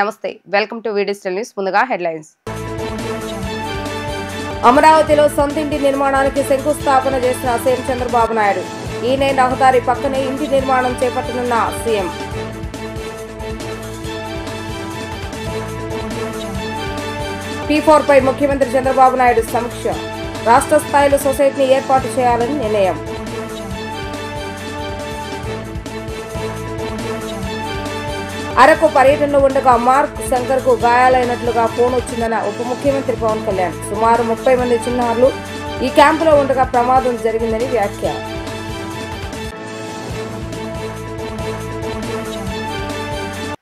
నమస్తే welcome to వీడియోస్టల్ news ముందుగా headlines అమరావతిలో సొంత ఇంటి నిర్మాణానికి శంకుస్థాపన చేసిన సీఎం చంద్రబాబు నాయుడు ఈ నేల రహదారి పక్కనే ఇంటి నిర్మాణం చేపట్టనున్న సీఎం P4 పై ముఖ్యమంత్రి చంద్రబాబు నాయుడు సమీక్ష రాష్ట్ర స్థాయిలో సొసైటీని ఏర్పాటు చేయాలని నిర్ణయం అరకు పర్యటనలో ఉండగా మార్క్ శంకర్ కు గాయాలైనట్లుగా ఫోన్ వచ్చిందన్న ఉప ముఖ్యమంత్రి పవన్ కళ్యాణ్ సుమారు 30 మంది చిన్నారులు ఈ క్యాంపులో ఉండగా ప్రమాదం జరిగిందని వ్యాఖ్య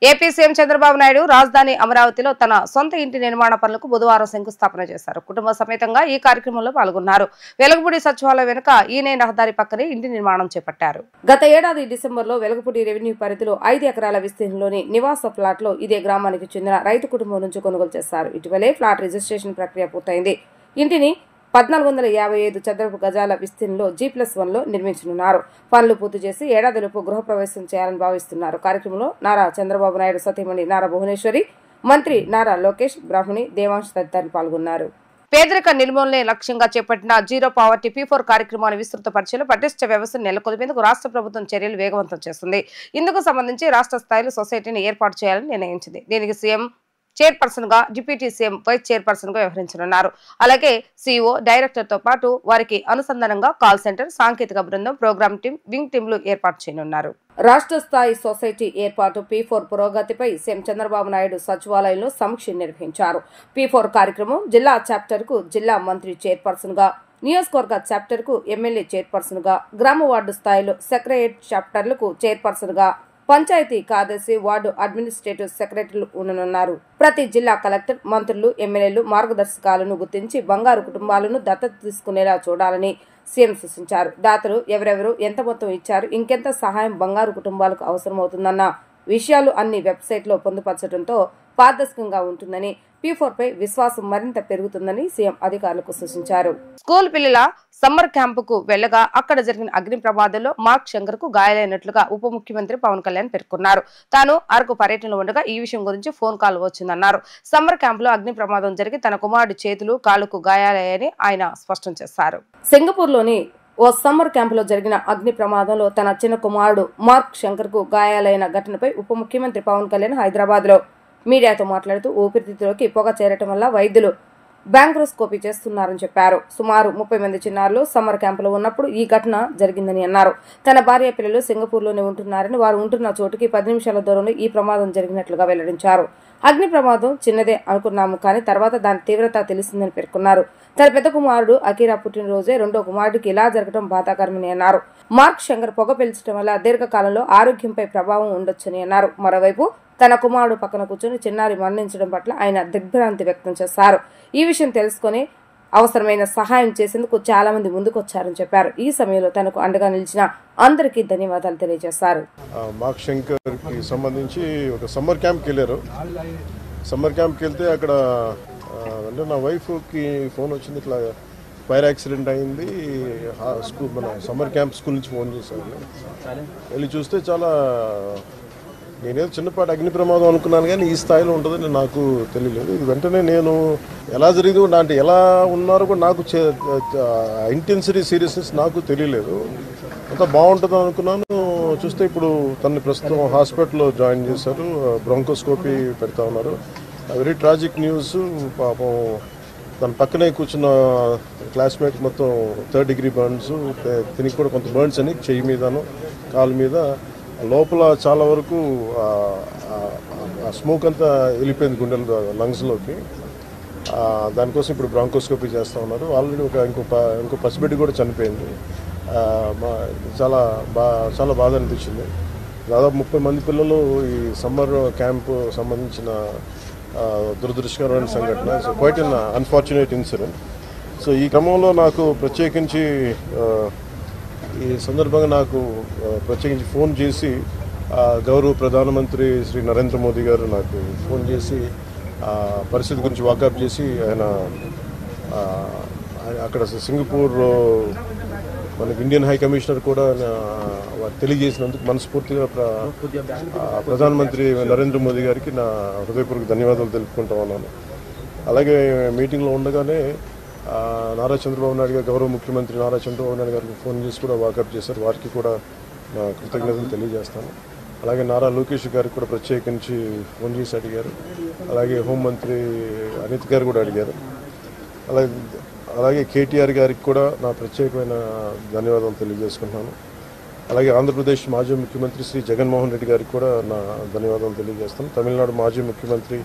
ఏపీ సీఎం చంద్రబాబు నాయుడు రాజధాని అమరావతిలో తన సొంత ఇంటి నిర్మాణ పనులకు బుధవారం శంకుస్థాపన చేశారు. కుటుంబ సమేతంగా ఈ కార్యక్రమంలో పాల్గొన్నారు. వెలగపూడి సచివాలయం వెనుక ఈనే రహదారి పక్కనే ఇంటి నిర్మాణం చేపట్టారు. గత ఏడాది డిసెంబర్లో వెలగపూడి రెవెన్యూ పరిధిలో 5 ఎకరాల విస్తీర్ణంలోని నివాస ఫ్లాట్ లో ఇదే గ్రామానికి చెందిన రైతు కుటుంబం నుంచి కొనుగోలు చేశారు. ఇటీవలే ఫ్లాట్ రిజిస్ట్రేషన్ ప్రక్రియ పూర్తయింది. ఇంటిని 1455 చదరపు గజాల విస్తీర్ణంలో G+1 లో నిర్మించనున్నారు. పనులు పూర్తి చేసి ఏడాదిలోపు గృహప్రవేశం చేయాలని భావిస్తున్నారు. కార్యక్రమంలో నారా చంద్రబాబు నాయుడు సతీమణి నారా భువనేశ్వరి, మంత్రి నారా లోకేష్, బ్రాహ్మణి, దేవాంశ్ తదితరులు పాల్గొన్నారు. పేదరిక నిర్మూలనే లక్ష్యంగా చేపట్టిన జీరో పావర్టీ P4 కార్యక్రమాన్ని విస్తృత పరిచయం పటిష్ట వ్యవస్థను నెలకొల్పేందుకు రాష్ట్ర ప్రభుత్వం చర్యలు వేగవంతం చేస్తుంది. ఇందుకు సంబంధించి రాష్ట్ర స్థాయిలో సొసైటీని ఏర్పాటు చేయాలని నిర్ణయించింది. దీనికి సీఎం చైర్పర్సన్ గా, డిప్యూటీ సీఎం వైస్ చైర్పర్సన్ గా వ్యవహరించనున్నారు. అలాగే సీఈఓ, డైరెక్టర్ తో పాటు వారికి అనుసంధానంగా కాల్ సెంటర్, సాంకేతిక బృందం, ప్రోగ్రామ్ టీం, వింగ్ టీంలు ఏర్పాటు చేయనున్నారు. రాష్ట్ర స్థాయి సొసైటీ ఏర్పాటు P4 పురోగతిపై సీఎం చంద్రబాబు నాయుడు సచివాలయంలో సమీక్ష నిర్వహించారు. P4 కార్యక్రమం జిల్లా చాప్టర్ కు జిల్లా మంత్రి చైర్పర్సన్ గా, నియోజకవర్గ చాప్టర్ కు ఎమ్మెల్యే చైర్పర్సన్ గా, గ్రామ వార్డు స్థాయిలో సెక్రటరియట్ చాప్టర్లకు చైర్పర్సన్ గా, పంచాయతీ కార్యదర్శి, వార్డు అడ్మినిస్ట్రేటివ్ సెక్రటరీలు ఉండనున్నారు. ప్రతి జిల్లా కలెక్టర్, మంత్రులు, ఎమ్మెల్యేలు మార్గదర్శకాలను గుర్తించి బంగారు కుటుంబాలను దత్తత తీసుకునేలా చూడాలని సీఎం సూచించారు. దాతలు ఎవరెవరు ఎంత మొత్తం ఇచ్చారు, ఇంకెంత సహాయం బంగారు కుటుంబాలకు అవసరమవుతుందన్న విషయాలు అన్ని వెబ్సైట్లో పొందుపరచడంతో పారదర్శకంగా ఉంటుందని, P4 పై విశ్వాసం మరింత పెరుగుతుందని సీఎం అధికారులకు సూచించారు. స్కూల్ పిల్లల సమ్మర్ క్యాంపుకు వెళ్లగా అక్కడ జరిగిన అగ్ని ప్రమాదంలో మార్క్ శంకర్ కు గాయాలైనట్లుగా ఉప ముఖ్యమంత్రి పవన్ కళ్యాణ్ పేర్కొన్నారు. తాను అరకు పర్యటనలో ఉండగా ఈ విషయం గురించి ఫోన్ కాల్ వచ్చిందన్నారు. సమ్మర్ క్యాంపులో అగ్ని ప్రమాదం జరిగి తన కుమారుడి చేతులు, కాళ్లకు గాయాలయ్యాయని ఆయన స్పష్టం చేశారు. సింగపూర్లోని ఓ సమ్మర్ క్యాంపులో జరిగిన అగ్ని ప్రమాదంలో తన చిన్న కుమారుడు మార్క్ శంకర్ కు గాయాలైన ఘటనపై ఉప ముఖ్యమంత్రి పవన్ కళ్యాణ్ హైదరాబాద్ లో మీడియాతో మాట్లాడుతూ ఊపిరితిత్తులోకి పొగ చేరటం వల్ల వైద్యులు బ్యాంక్రోస్కోపీ చేస్తున్నారని చెప్పారు. సుమారు 30 మంది చిన్నారులు సమ్మర్ క్యాంపులో ఉన్నప్పుడు ఈ ఘటన జరిగిందని అన్నారు. తన భార్య పిల్లలు సింగపూర్లోనే ఉంటున్నారని, వారు ఉంటున్న చోటుకి 10 నిమిషాల దూరంలో ఈ ప్రమాదం జరిగినట్లుగా వెల్లడించారు. అగ్ని ప్రమాదం చిన్నదే అనుకున్నాము, కానీ తర్వాత దాని తీవ్రత తెలిసిందని పేర్కొన్నారు. తన పెద్ద కుమారుడు అకీరా పుట్టినరోజే రెండో కుమారుడికి ఇలా జరగడం బాధాకరమని అన్నారు. మార్క్ శంకర్ పొగ పీల్చడం వల్ల దీర్ఘకాలంలో ఆరోగ్యంపై ప్రభావం ఉండొచ్చని అన్నారు. మరోవైపు తన కుమారుడు పక్కన కూర్చొని చిన్నారి మరణించడం పట్ల ఆయన దిగ్భ్రాంతి వ్యక్తం చేశారు. ఈ విషయం తెలుసుకుని అవసరమైన సహాయం చేసేందుకు చాలా మంది ముందుకొచ్చారని చెప్పారు. ఈ సమయంలో తనకు అండగా నిలిచిన అందరికీ ధన్యవాదాలు తెలియజేశారు. మార్క్ శంకర్ కి సంబంధించి ఒక సమ్మర్ క్యాంప్కి వెళ్ళారు. సమ్మర్ క్యాంప్కి వెళ్తే అక్కడ అంటే నా వైఫ్కి ఫోన్ వచ్చింది, ఇట్లా ఫైర్ యాక్సిడెంట్ అయింది, స్కూల్ మన సమ్మర్ క్యాంప్ స్కూల్ నుంచి ఫోన్ చేశారు. వెళ్ళి చూస్తే చాలా, నేనేదో చిన్నపాటి అగ్ని ప్రమాదం అనుకున్నాను కానీ ఈ స్థాయిలో ఉంటుందని నాకు తెలియలేదు. ఇది వెంటనే నేను ఎలా జరిగింది అంటే ఎలా ఉన్నారో కూడా నాకు ఇంటెన్సిటీ సీరియస్నెస్ నాకు తెలియలేదు. అంతా బాగుంటుంది అనుకున్నాను. చూస్తే ఇప్పుడు తనని ప్రస్తుతం హాస్పిటల్లో జాయిన్ చేశారు, బ్రాంకోస్కోపీ పెడతా ఉన్నారు. Very tragic news. పాపం తన పక్కనే కూర్చున్న క్లాస్మేట్ మొత్తం 3rd degree బర్న్స్, తినికి కూడా కొంత బర్న్స్ అని చెయ్యి మీదను కాలు మీద, లోపల చాలా వరకు స్మోక్ అంతా వెళ్ళిపోయింది గుండెల లంగ్స్లోకి. దానికోసం ఇప్పుడు బ్రాంకోస్కోపీ చేస్తూ ఉన్నారు. ఆల్రెడీ ఇంకో పసిబిడ్డ కూడా చనిపోయింది. చాలా బాధ అనిపించింది. దాదాపు 30 మంది పిల్లలు ఈ సమ్మర్ క్యాంపు సంబంధించిన దురదృష్టకరమైన సంఘటన. So quiet an unfortunate incident. So ఈ క్రమంలో నాకు ప్రత్యేకించి ఈ సందర్భంగా నాకు ప్రత్యేకించి ఫోన్ చేసి గౌరవ ప్రధానమంత్రి శ్రీ నరేంద్ర మోదీ గారు నాకు ఫోన్ చేసి పరిస్థితి గురించి వాకప్ చేసి ఆయన అక్కడ సింగపూర్ మనకి ఇండియన్ హై కమిషనర్ కూడా తెలియజేసినందుకు మనస్ఫూర్తిగా ప్రధానమంత్రి నరేంద్ర మోదీ గారికి నా హృదయపూర్వక ధన్యవాదాలు తెలుపుకుంటా ఉన్నాను. అలాగే మీటింగ్లో ఉండగానే నారా చంద్రబాబు నాయుడు గారు, గౌరవ ముఖ్యమంత్రి నారా చంద్రబాబు నాయుడు గారికి ఫోన్ చేసి కూడా వాకప్ చేశారు. వారికి కూడా నా కృతజ్ఞతలు తెలియజేస్తాను. అలాగే నారా లోకేష్ గారికి కూడా ప్రత్యేకించి ఫోన్ చేసి అడిగారు. అలాగే హోంమంత్రి అనిత్ గారు కూడా అడిగారు. అలాగే కేటీఆర్ గారికి కూడా నా ప్రత్యేకమైన ధన్యవాదాలు తెలియజేసుకుంటున్నాను. అలాగే ఆంధ్రప్రదేశ్ మాజీ ముఖ్యమంత్రి శ్రీ జగన్మోహన్ రెడ్డి గారికి కూడా నా ధన్యవాదాలు తెలియజేస్తాను. తమిళనాడు మాజీ ముఖ్యమంత్రి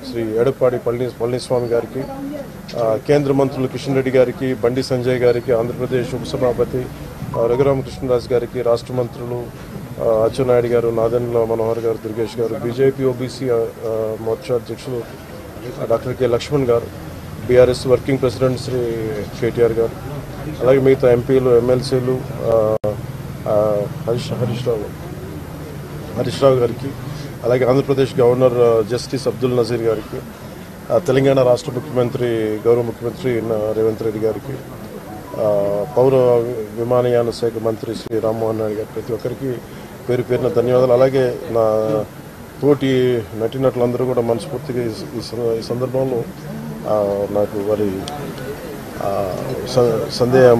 శ్రీ ఎడప్పాడి పళనిస్వామి గారికి, కేంద్ర మంత్రులు కిషన్ రెడ్డి గారికి, బండి సంజయ్ గారికి, ఆంధ్రప్రదేశ్ ఉపసభాపతి రఘురామకృష్ణరాజు గారికి, రాష్ట్ర మంత్రులు అచ్చెన్నాయుడు గారు, నాదెండ్ల మనోహర్ గారు, దుర్గేష్ గారు, బీజేపీ ఓబీసీ మోర్చా అధ్యక్షులు డాక్టర్ కె లక్ష్మణ్ గారు, BRS working president Shri KTR గారు, అలాగే మిగతా ఎంపీలు, ఎమ్మెల్సీలు హరీష్ రావు గారికి, అలాగే ఆంధ్రప్రదేశ్ గవర్నర్ జస్టిస్ అబ్దుల్ నజీర్ గారికి, తెలంగాణ రాష్ట్ర ముఖ్యమంత్రి గౌరవ ముఖ్యమంత్రి రేవంత్ రెడ్డి గారికి, పౌర విమానయాన శాఖ మంత్రి శ్రీ రామ్మోహన్ నాయుడు గారికి, ప్రతి ఒక్కరికి పేరు పేరున ధన్యవాదాలు. అలాగే నా తోటి నటీనటులందరూ కూడా మనస్ఫూర్తిగా ఈ సందర్భంలో నాకు వారి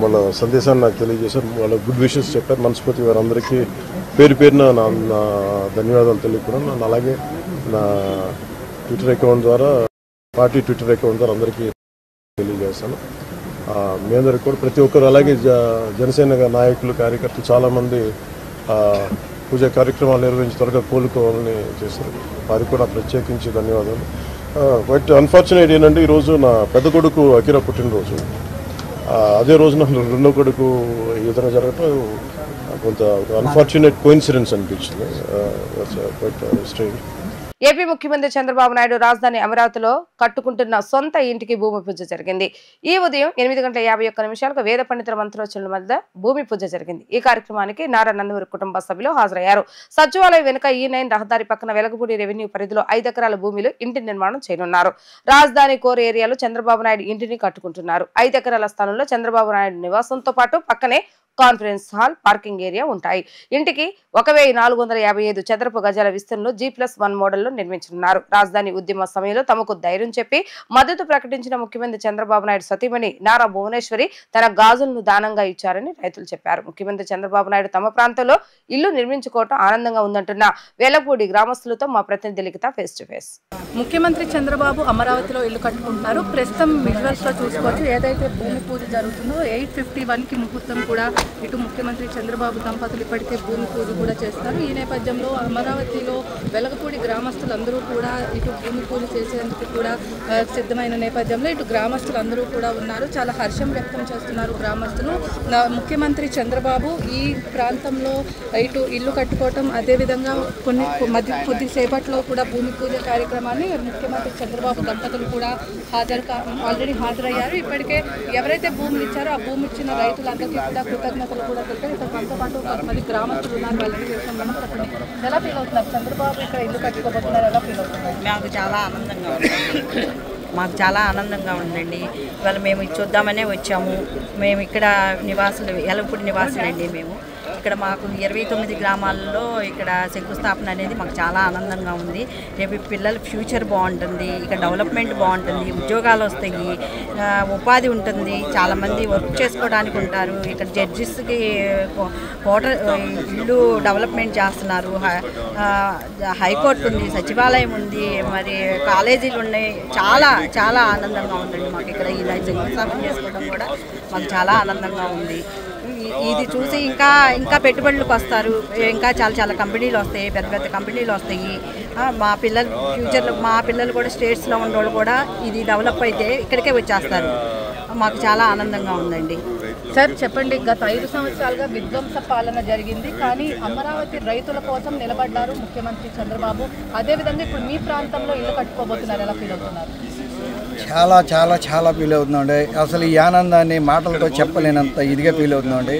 వాళ్ళ సందేశాన్ని నాకు తెలియజేశారు. వాళ్ళ గుడ్ విషెస్ చెప్పారు. మనస్ఫూర్తి వారందరికీ పేరు పేరున నా ధన్యవాదాలు తెలియకున్నాను. అలాగే నా ట్విట్టర్ అకౌంట్ ద్వారా, పార్టీ ట్విట్టర్ అకౌంట్ ద్వారా అందరికీ తెలియజేస్తాను. మీ అందరికి కూడా ప్రతి ఒక్కరు, అలాగే జనసేన నాయకులు, కార్యకర్తలు చాలామంది పూజా కార్యక్రమాలు నిర్వహించి త్వరగా కోలుకోవాలని చేశారు. వారికి కూడా ప్రత్యేకించి ధన్యవాదాలు. బట్ అన్ఫార్చునేట్ ఏంటంటే ఈరోజు నా పెద్ద కొడుకు అకిరా పుట్టినరోజు. అదే రోజు నా రెండో కొడుకు ఈ విధంగా జరగటం కొంత అన్ఫార్చునేట్ కోఇన్సిడెన్స్ అనిపించింది. But strange. ఏపీ ముఖ్యమంత్రి చంద్రబాబు నాయుడు రాజధాని అమరావతిలో కట్టుకుంటున్న సొంత ఇంటికి భూమి పూజ జరిగింది. ఈ ఉదయం 8:51 వేద పండితుల మంత్రోచ్చరణల మధ్య భూమి పూజ జరిగింది. ఈ కార్యక్రమానికి నారా నందమూరి కుటుంబ సభ్యులు హాజరయ్యారు. సచివాలయం వెనుక E9 రహదారి పక్కన వెలగపూడి రెవెన్యూ పరిధిలో 5 ఎకరాల భూమిలో ఇంటి నిర్మాణం చేయనున్నారు. రాజధాని కోర్ ఏరియాలో చంద్రబాబు నాయుడు ఇంటిని కట్టుకుంటున్నారు. 5 ఎకరాల స్థలంలో చంద్రబాబు నాయుడు నివాసంతో పాటు పక్కనే కాన్ఫరెన్స్ హాల్, పార్కింగ్ ఏరియా ఉంటాయి. ఇంటికి 1455 చదరపు గజాల విస్తీర్ణంలో G+1 మోడల్లో నిర్మించనున్నారు. రాజధాని ఉద్యమ సమయంలో తమకు ధైర్యం చెప్పి మద్దతు ప్రకటించిన ముఖ్యమంత్రి చంద్రబాబు నాయుడు సతీమణి నారా భువనేశ్వరి తన గాజులను దానంగా ఇచ్చారని రైతులు చెప్పారు. ముఖ్యమంత్రి చంద్రబాబు నాయుడు తమ ప్రాంతంలో ఇల్లు నిర్మించుకోవటం ఆనందంగా ఉందంటున్న వేలపూడి గ్రామస్తులతో మా ప్రతినిధి లిఖిత ఫేస్ టు ఫేస్. ముఖ్యమంత్రి చంద్రబాబు అమరావతిలో ఇల్లు కట్టుకుంటున్నారు. ప్రస్తుతం విజువల్స్ లో చూసుకోవచ్చు. ఏదైతే భూమి పూజ జరుగుతుందో 8:51కి ముహూర్తం కూడా ఇటు ముఖ్యమంత్రి చంద్రబాబు దంపతులు ఇప్పటికే భూమి పూజ కూడా చేస్తారు. ఈ నేపథ్యంలో అమరావతిలో వెలగపూడి గ్రామస్తులందరూ కూడా ఇటు భూమి పూజ చేసేందుకు కూడా సిద్ధమైన నేపథ్యంలో ఇటు గ్రామస్తులందరూ కూడా ఉన్నారు. చాలా హర్షం వ్యక్తం చేస్తున్నారు గ్రామస్తులు. ముఖ్యమంత్రి చంద్రబాబు ఈ ప్రాంతంలో ఇటు ఇల్లు కట్టుకోవటం, అదేవిధంగా కొద్దిసేపట్లో కూడా భూమి పూజ కార్యక్రమాన్ని ముఖ్యమంత్రి చంద్రబాబు దంపతులు కూడా ఆల్రెడీ హాజరయ్యారు. ఇప్పటికే ఎవరైతే భూములు ఇచ్చారో ఆ భూమి ఇచ్చిన రైతులందరికీ కూడా కృతజ్ఞతలు కూడా తెలిపారు. ఇక్కడ మనతో పాటు కొంతమంది గ్రామస్తులు ఉన్నారు. వాళ్ళకి ఎలా ఫీల్ అవుతున్నారు? చంద్రబాబు ఇక్కడ ఇల్లు కట్టుకోబోతున్నారు, ఎలా ఫీల్ అవుతున్నారు? మాకు చాలా ఆనందంగా ఉందండి. ఇవాళ మేము చూద్దామనే వచ్చాము. మేము ఇక్కడ నివాసులు, ఎలగపూడి నివాసులండి. మేము ఇక్కడ మాకు 29 గ్రామాల్లో ఇక్కడ శంకుస్థాపన అనేది మాకు చాలా ఆనందంగా ఉంది. రేపు పిల్లల ఫ్యూచర్ బాగుంటుంది, ఇక్కడ డెవలప్మెంట్ బాగుంటుంది, ఉద్యోగాలు వస్తాయి, ఉపాధి ఉంటుంది, చాలామంది వర్క్ చేసుకోవడానికి ఉంటారు. ఇక్కడ జడ్జిస్కి ఇల్లు డెవలప్మెంట్ చేస్తున్నారు, హైకోర్టు ఉంది, సచివాలయం ఉంది, మరి కాలేజీలు ఉన్నాయి. చాలా చాలా ఆనందంగా ఉందండి మాకు. ఇక్కడ ఇలా శంకుస్థాపన చేసుకోవడం కూడా మాకు చాలా ఆనందంగా ఉంది. ఇది చూసి ఇంకా పెట్టుబడులకు వస్తారు. ఇంకా చాలా చాలా కంపెనీలు వస్తాయి, పెద్ద పెద్ద కంపెనీలు వస్తాయి. మా పిల్లలు ఫ్యూచర్లో, మా పిల్లలు కూడా స్టేట్స్లో ఉన్నవాళ్ళు కూడా ఇది డెవలప్ అయితే ఇక్కడికే వచ్చేస్తారు. మాకు చాలా ఆనందంగా ఉందండి. సార్ చెప్పండి, గత 5 సంవత్సరాలుగా విధ్వంస పాలన జరిగింది, కానీ అమరావతి రైతుల కోసం నిలబడ్డారు ముఖ్యమంత్రి చంద్రబాబు. అదేవిధంగా ఇప్పుడు మీ ప్రాంతంలో ఇల్లు కట్టుకోబోతున్నారు, ఎలా ఫీల్ అవుతున్నారు? చాలా చాలా చాలా ఫీల్ అవుతుందండి. అసలు ఈ ఆనందాన్ని మాటలతో చెప్పలేనంత ఇదిగా ఫీల్ అవుతుందండి.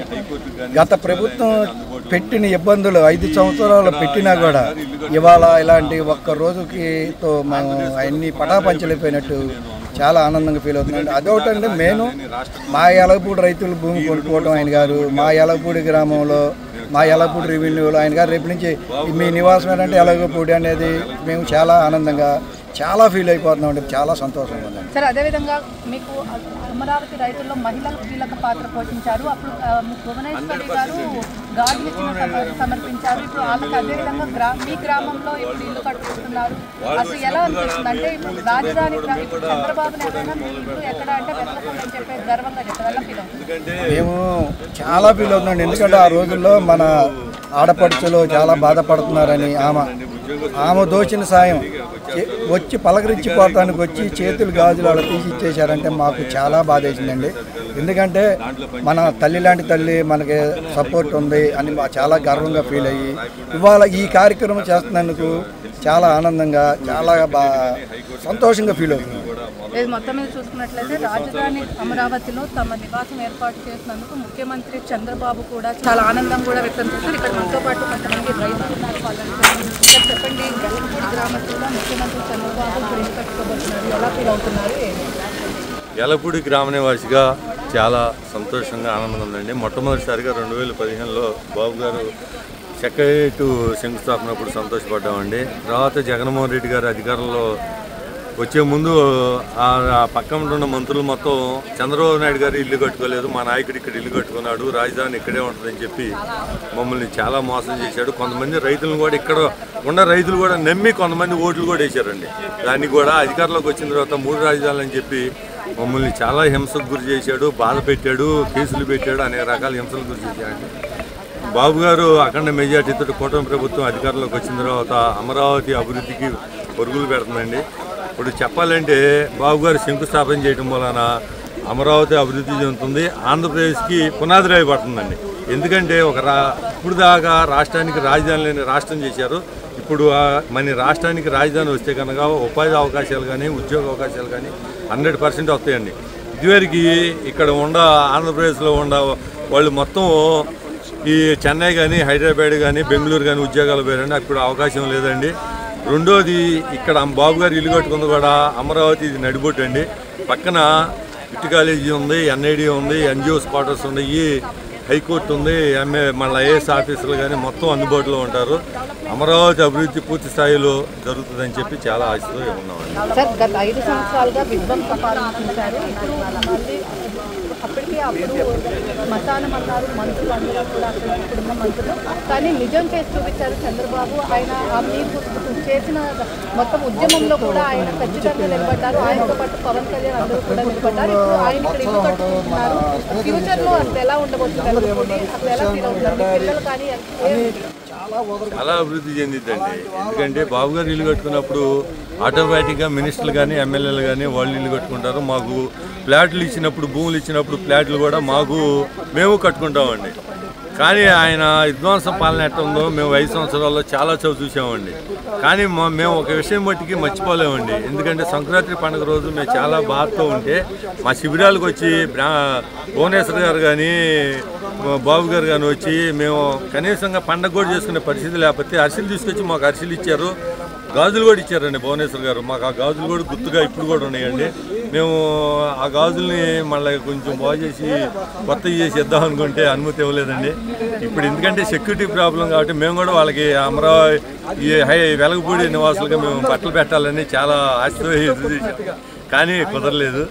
గత ప్రభుత్వం పెట్టిన ఇబ్బందులు 5 సంవత్సరాలు పెట్టినా కూడా ఇవాళ ఇలాంటి ఒక్క రోజుకితో మేము అన్ని పటాపంచలైపోయినట్టు చాలా ఆనందంగా ఫీల్ అవుతుందండి. అదొకటండి మెయిన్ మా యలగపూడి రైతులు భూమి కొనుక్కోవడం ఆయన గారు, మా యలగపూడి గ్రామంలో మా యలగపూడి రెవెన్యూలో ఆయన గారు రేపు నుంచి మీ నివాసం ఏంటంటే యలగపూడి అనేది మేము చాలా ఆనందంగా చాలా ఫీల్ అయిపోతున్నామండి. చాలా సంతోషంగా ఉందండి. సార్ అదేవిధంగా మీకు అమరావతి రైతుల్లో మహిళలు కీలక పాత్ర పోషించారు. అప్పుడు భువనేశ్వరి గారు గాజులు సమర్పించారు. ఇప్పుడు వాళ్ళకి అదేవిధంగా మీ గ్రామంలో ఇప్పుడు ఇల్లు కట్టుకుంటున్నారు. అసలు ఎలా అనిపిస్తుంది అంటే ఇప్పుడు రాజధాని ఇప్పుడు చంద్రబాబు నాయుడు మీ ఇల్లు ఎక్కడ అంటే వెతకకుండా అని చెప్పి గర్వంగా చెప్పారు. ఎలా ఫీల్ అవుతుంది? మేము చాలా ఫీల్ అవుతుందండి. ఎందుకంటే ఆ రోజుల్లో మన ఆడపడుచులు చాలా బాధపడుతున్నారని ఆమె దోచిన సాయం వచ్చి పలకరించిపోవటానికి వచ్చి చేతులు గాజులు అలా తీసి ఇచ్చేశారంటే మాకు చాలా బాధ వేసిందండి. ఎందుకంటే మన తల్లి లాంటి తల్లి మనకి సపోర్ట్ ఉంది అని చాలా గర్వంగా ఫీల్ అయ్యి ఇవాళ ఈ కార్యక్రమం చేస్తున్నందుకు చాలా ఆనందంగా చాలా సంతోషంగా ఫీల్ అవుతుంది. మొత్తం మీద చూసుకున్నట్లయితే రాజధాని అమరావతిలో తమ నివాసం ఏర్పాటు చేసినందుకు ముఖ్యమంత్రి చంద్రబాబు కూడా చాలా ఆనందం కూడా వ్యక్తం చేస్తారు. ఇక్కడ మనతో పాటు కొంతమంది రైతులు ఉన్నారు. చెప్పండి, యలగపూడి గ్రామంలో ముఖ్యమంత్రి చంద్రబాబు ఇప్పుడు ఇల్లు కట్టుకోబోతున్నారు, ఎలా ఫీల్ అవుతున్నారు? యలగపూడి గ్రామ నివాసిగా చాలా సంతోషంగా ఆనందంగా ఉందండి. మొట్టమొదటిసారిగా 2015లో బాబు గారు సెక్రటరీ శంకుస్థాపనప్పుడు సంతోషపడ్డామండి. తర్వాత జగన్మోహన్ రెడ్డి గారు అధికారంలో వచ్చే ముందు ఆ పక్కన ఉన్న మంత్రులు మొత్తం చంద్రబాబు నాయుడు గారు ఇల్లు కట్టుకోలేదు, మా నాయకుడు ఇక్కడ ఇల్లు కట్టుకున్నాడు, రాజధాని ఇక్కడే ఉంటుందని చెప్పి మమ్మల్ని చాలా మోసం చేశాడు. కొంతమంది రైతులను కూడా ఇక్కడ ఉన్న రైతులు కూడా నమ్మి కొంతమంది ఓట్లు కూడా వేశారండి. దాన్ని కూడా అధికారంలోకి వచ్చిన తర్వాత 3 రాజధానులు అని చెప్పి మమ్మల్ని చాలా హింసకు గురి చేశాడు, బాధ పెట్టాడు, కేసులు పెట్టాడు, అనేక రకాల హింసలకు గురి చేశాడు. బాబు గారు అఖండ మెజార్టీతో కూటమి ప్రభుత్వం అధికారంలోకి వచ్చిన తర్వాత అమరావతి అభివృద్ధికి పరుగులు పెడుతుందండి. ఇప్పుడు చెప్పాలంటే బాబు గారు శంకుస్థాపన చేయడం వలన అమరావతి అభివృద్ధి చెందుతుంది, ఆంధ్రప్రదేశ్కి పునాది రాయి పడుతుందండి. ఎందుకంటే ఇప్పుడు దాకా రాష్ట్రానికి రాజధాని లేని రాష్ట్రం చేశారు. ఇప్పుడు మన రాష్ట్రానికి రాజధాని వస్తే కనుక ఉపాధి అవకాశాలు కానీ ఉద్యోగ అవకాశాలు కానీ 100% వస్తాయండి. ఇదివరకు ఇక్కడ ఆంధ్రప్రదేశ్లో వాళ్ళు మొత్తం ఈ చెన్నై కానీ హైదరాబాద్ కానీ బెంగళూరు కానీ ఉద్యోగాలు పోయారండి. అప్పుడు అవకాశం లేదండి. రెండోది ఇక్కడ బాబు గారు ఇల్లు కట్టుకుంది కూడా అమరావతి ఇది నడిబొట్టు అండి. పక్కన ఇటు కాలేజీ ఉంది, ఎన్ఐడి ఉంది, ఎన్జిఓస్ క్వార్టర్స్ ఉన్నాయి, హైకోర్టు ఉంది, మళ్ళీ ఐఏఎస్ ఆఫీసర్లు కానీ మొత్తం అందుబాటులో ఉంటారు. అమరావతి అభివృద్ధి పూర్తి స్థాయిలో జరుగుతుందని చెప్పి చాలా ఆశతో ఉన్నామండి. సార్ గత 5 సంవత్సరాలుగా విధ్వంస పాలన చూశారు. అప్పుడు మతానం అన్నారు మంత్రులు, అందరూ కూడా ఇప్పుడున్న మంత్రులు, కానీ నిజం చేసి చూపించారు చంద్రబాబు. ఆయన మీకు చేసిన మొత్తం ఉద్యమంలో కూడా ఆయన ఖచ్చితంగా నిలబడ్డారు. ఆయనతో పాటు పవన్ కళ్యాణ్ అందరూ కూడా నిలబడ్డారు. ఇప్పుడు ఆయన ఇక్కడ ఇల్లు కట్టుకుంటున్నారు. ఫ్యూచర్లో అసలు ఎలా ఉండబోతుంది, అసలు ఎలా ఫీల్ అవుతున్నారు పిల్లలు కానీ? చాలా అభివృద్ధి చెందిద్దండి. ఎందుకంటే బాబు గారు ఇల్లు కట్టుకున్నప్పుడు ఆటోమేటిక్గా మినిస్టర్లు కానీ ఎమ్మెల్యేలు కానీ వాళ్ళు ఇల్లు కట్టుకుంటారు. మాకు ఫ్లాట్లు ఇచ్చినప్పుడు, భూములు ఇచ్చినప్పుడు ఫ్లాట్లు కూడా మేము కట్టుకుంటామండి. కానీ ఆయన విధ్వంసం పాలన ఎట్లా ఉందో మేము 5 సంవత్సరాల్లో చాలా చూసామండి. కానీ మేము ఒక విషయం మట్టికి మర్చిపోలేమండి. ఎందుకంటే సంక్రాంతి పండుగ రోజు మేము చాలా బాధతో ఉంటే మా శిబిరాలకు వచ్చి భువనేశ్వర్ గారు కానీ బాబు గారు కానీ వచ్చి మేము కనీసంగా పండగ కూడా చేసుకునే పరిస్థితి లేకపోతే అరిసెలు తీసుకొచ్చి మాకు అరిసెలు ఇచ్చారు, గాజులు కూడా ఇచ్చారండి భువనేశ్వర్ గారు. మాకు ఆ గాజులు కూడా గుర్తుగా ఇప్పుడు కూడా ఉన్నాయండి. మేము ఆ గాజుల్ని మళ్ళీ కొంచెం బాగు చేసి కొత్తవి చేసి ఇద్దాం అనుకుంటే అనుమతి ఇవ్వలేదండి. ఇప్పుడు ఎందుకంటే సెక్యూరిటీ ప్రాబ్లం కాబట్టి మేము కూడా వాళ్ళకి అమరావతి వెలగపూడి నివాసులుగా మేము బట్టలు పెట్టాలని చాలా ఆశతో ఎదురు చేశాం. కానీ కుదరలేదు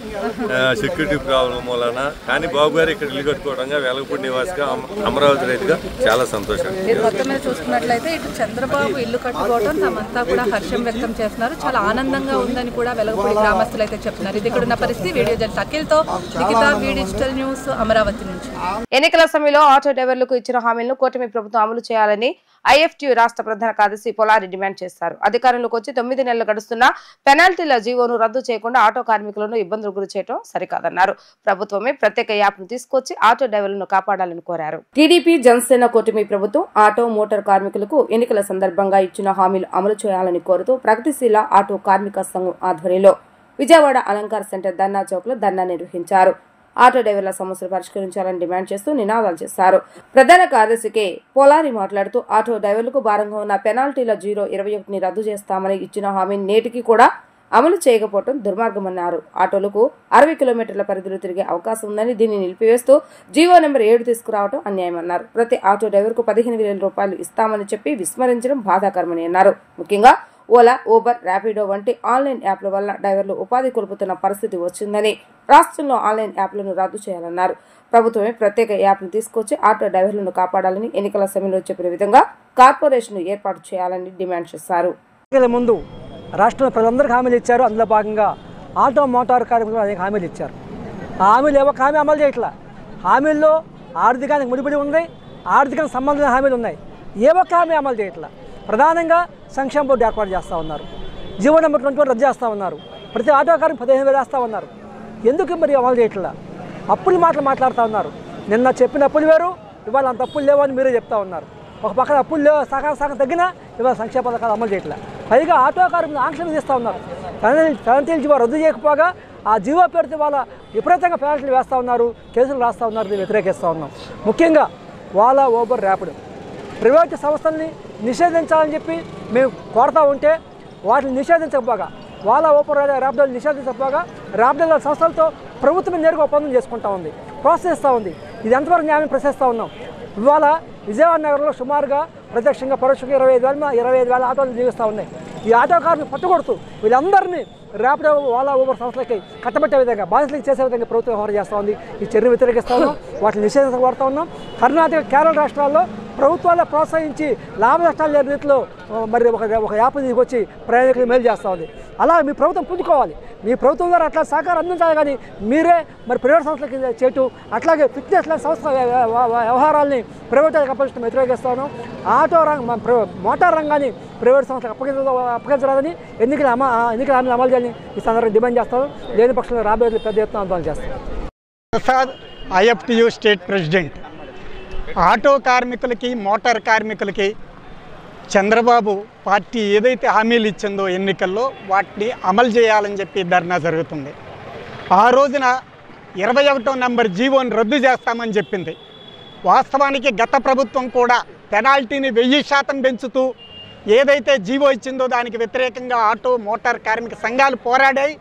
సెక్యూరిటీ ప్రాబ్లం వలన. కానీ బాబు గారు ఇక్కడ ఇల్లు కట్టుకోవడంగా వెలగపూడి నివాసిగా అమరావతి రైతుగా చాలా సంతోషం. మీరు మొత్తం మీద చూసుకున్నట్లయితే ఇటు చంద్రబాబు ఇల్లు కట్టుకోవడం తమంతా కూడా హర్షం వ్యక్తం చేస్తున్నారు. చాలా ఆనందంగా ఉందని కూడా వెలగపూడి గ్రామస్తులు అయితే చెప్తున్నారు. ఇది ఇక్కడ ఉన్న పరిస్థితి. వీడియో జర్నలిస్ట్ అఖిల్తో లిఖిత, వి డిజిటల్ న్యూస్, అమరావతి నుంచి. ఎన్నికల సమయంలో ఆటో డ్రైవర్లకు ఇచ్చిన హామీలను కూటమి ప్రభుత్వం అమలు చేయాలని ఐఎఫ్టియు రాష్ట్ర ప్రధాన కార్యదర్శి పొలారి డిమాండ్ చేశారు. అధికారంలోకి వచ్చి 9 నెలలు గడుస్తున్నా పెనాల్టీల జీవోను రద్దు చేయకుండా ఆటో కార్మికులను ఇబ్బందులు గురి చేయడం సరికాదన్నారు. ప్రభుత్వమే ప్రత్యేక యాప్ ను తీసుకొచ్చి ఆటో డ్రైవర్లను కాపాడాలని కోరారు. టీడీపీ జనసేన కూటమి ప్రభుత్వం ఆటో మోటార్ కార్మికులకు ఎన్నికల సందర్భంగా ఇచ్చిన హామీలు అమలు చేయాలని కోరుతూ ప్రగతిశీల ఆటో కార్మిక సంఘం ఆధ్వర్యంలో విజయవాడ అలంకార్ సెంటర్ ధర్నా చౌక్ లో ధర్నా నిర్వహించారు. ఆటో డ్రైవర్ల సమస్యలు పరిష్కరించాలని డిమాండ్ చేస్తూ నినాదాలు చేశారు. ప్రధాన కార్యదర్శి పొలారి మాట్లాడుతూ ఆటో డ్రైవర్లకు భారంగా ఉన్న పెనాల్టీల 021ని రద్దు చేస్తామని ఇచ్చిన హామీని నేటికి కూడా అమలు చేయకపోవడం దుర్మార్గమన్నారు. ఆటోలకు 60 కిలోమీటర్ల పరిధిలో తిరిగే అవకాశం ఉందని దీన్ని నిలిపివేస్తూ జీవో నెంబర్ 7 తీసుకురావడం అన్యాయమన్నారు. ప్రతి ఆటో డ్రైవర్కు 15,000 రూపాయలు ఇస్తామని చెప్పి విస్మరించడం బాధాకరమని అన్నారు. ముఖ్యంగా ఓలా, ఊబర్, ర్యాపిడో వంటి ఆన్లైన్ యాప్ల వల్ల డ్రైవర్లు ఉపాధి కోల్పోతున్న పరిస్థితి వచ్చిందని, రాష్ట్రంలో ఆన్లైన్ యాప్లను రద్దు చేయాలన్నారు. ప్రభుత్వమే ప్రత్యేక యాప్ను తీసుకొచ్చి ఆటో డ్రైవర్లను కాపాడాలని ఎన్నికల సమయంలో చెప్పిన విధంగా కార్పొరేషన్ ఏర్పాటు చేయాలని డిమాండ్ చేశారు. ముందు రాష్ట్రంలో ప్రజలందరికీ హామీలు ఇచ్చారు. అందులో భాగంగా ఆటో మోటార్ కార్మికులు అనేక హామీలు ఇచ్చారు. ఆ హామీలు ఒక హామీ అమలు చేయట్లా. హామీల్లో ఆర్థికానికి ముడిపడి ఉంది, ఆర్థికానికి సంబంధించిన హామీలు ఉన్నాయి. ఏ ఒక్క హామీ అమలు చేయట్లా. ప్రధానంగా సంక్షేమ బోర్డు ఏర్పాటు చేస్తూ ఉన్నారు. జీవో నెంబర్ 21 రద్దు చేస్తూ ఉన్నారు. ప్రతి ఆటో కార్మికు 15,000 వేస్తూ ఉన్నారు. ఎందుకు మరి అమలు చేయట్లా? అప్పుల మాటలు మాట్లాడుతూ ఉన్నారు. నిన్న చెప్పిన అప్పులు వేరు, ఇవాళ అంత అప్పులు లేవు అని మీరే చెప్తా ఉన్నారు. ఒక పక్కన అప్పులు లేవు, సగం తగ్గినా ఇవాళ సంక్షేమ పథకాలు అమలు చేయట్లా. పైగా ఆటో కార్మికులు ఆంక్షలు విధిస్తూ ఉన్నారు. పెనాల్టీలు జీవో రద్దు చేయకపోగా ఆ జీవో పేరుతో వాళ్ళ విపరీతంగా పెనాల్టీలు వేస్తూ ఉన్నారు, కేసులు రాస్తూ ఉన్నారు. దీన్ని వ్యతిరేకిస్తూ ఉన్నాం. ముఖ్యంగా ఓలా, ఊబర్, ర్యాపిడో ప్రైవేటు సంస్థల్ని నిషేధించాలని చెప్పి మేము కోరుతూ ఉంటే వాటిని నిషేధించకపోగా, ఓలా, ఊబర్, ర్యాపిడోలు నిషేధించకపోగా ర్యాపిడో సంస్థలతో ప్రభుత్వం నేరుగా ఒప్పందం చేసుకుంటూ ఉంది, ప్రోత్సహిస్తూ ఉంది. ఇది ఎంతవరకు న్యాయం ప్రశ్నిస్తూ ఉన్నాం. ఇవాళ విజయవాడ నగరంలో సుమారుగా ప్రత్యక్షంగా పరోక్షంగా 25,000 ఆటోలు జీవిస్తూ ఉన్నాయి. ఈ ఆటో కార్మికులు పట్టుకొడుతూ వీళ్ళందరినీ ర్యాపిడో, ఓలా, ఊబర్ సంస్థలకి కట్టబెట్టే విధంగా, బాధితులకు చేసే విధంగా ప్రభుత్వం వ్యవహారం చేస్తూ ఉంది. ఈ చర్యను వ్యతిరేకిస్తూ ఉన్నాం, వాటిని నిషేధించబడుతూ ఉన్నాం. కర్ణాటక, కేరళ రాష్ట్రాల్లో ప్రభుత్వాలు ప్రోత్సహించి లాభ నష్టాలు లేని రీతిలో మరి ఒక యాప్ తీసుకొచ్చి ప్రయాణికులు మేలు చేస్తూ ఉంది. అలా మీ ప్రభుత్వం పుంజుకోవాలి. మీ ప్రభుత్వం ద్వారా అట్లా సహకారం అందించాలి. కానీ మీరే మరి ప్రైవేట్ సంస్థలకి చేయటం, అట్లాగే ఫిట్నెస్ లాంటి సంస్థ వ్యవహారాలని ప్రైవేట్ అప్పగించడం వ్యతిరేకిస్తాను. ఆటో మోటార్ రంగాన్ని ప్రైవేట్ సంస్థలకు అప్పగించరాదని ఎన్నికల హామీలు అమలు చేయాలని ఈ సందర్భంగా డిమాండ్ చేస్తాను. లేని పక్షంలో రాబోయే పెద్ద ఎత్తున ఆందోళన చేస్తాను. Prasad, IFTU state president. Auto కార్మికులకి, మోటార్ కార్మికులకి చంద్రబాబు పార్టీ ఏదైతే హామీలు ఇచ్చిందో ఎన్నికల్లో వాటిని అమలు చేయాలని చెప్పి ధర్నా జరుగుతుంది. ఆ రోజున 21వ నంబర్ జీవోని రద్దు చేస్తామని చెప్పింది. వాస్తవానికి గత ప్రభుత్వం కూడా పెనాల్టీని 1000% పెంచుతూ ఏదైతే జీవో ఇచ్చిందో దానికి వ్యతిరేకంగా ఆటో, మోటార్ కార్మిక సంఘాలు పోరాడాయి.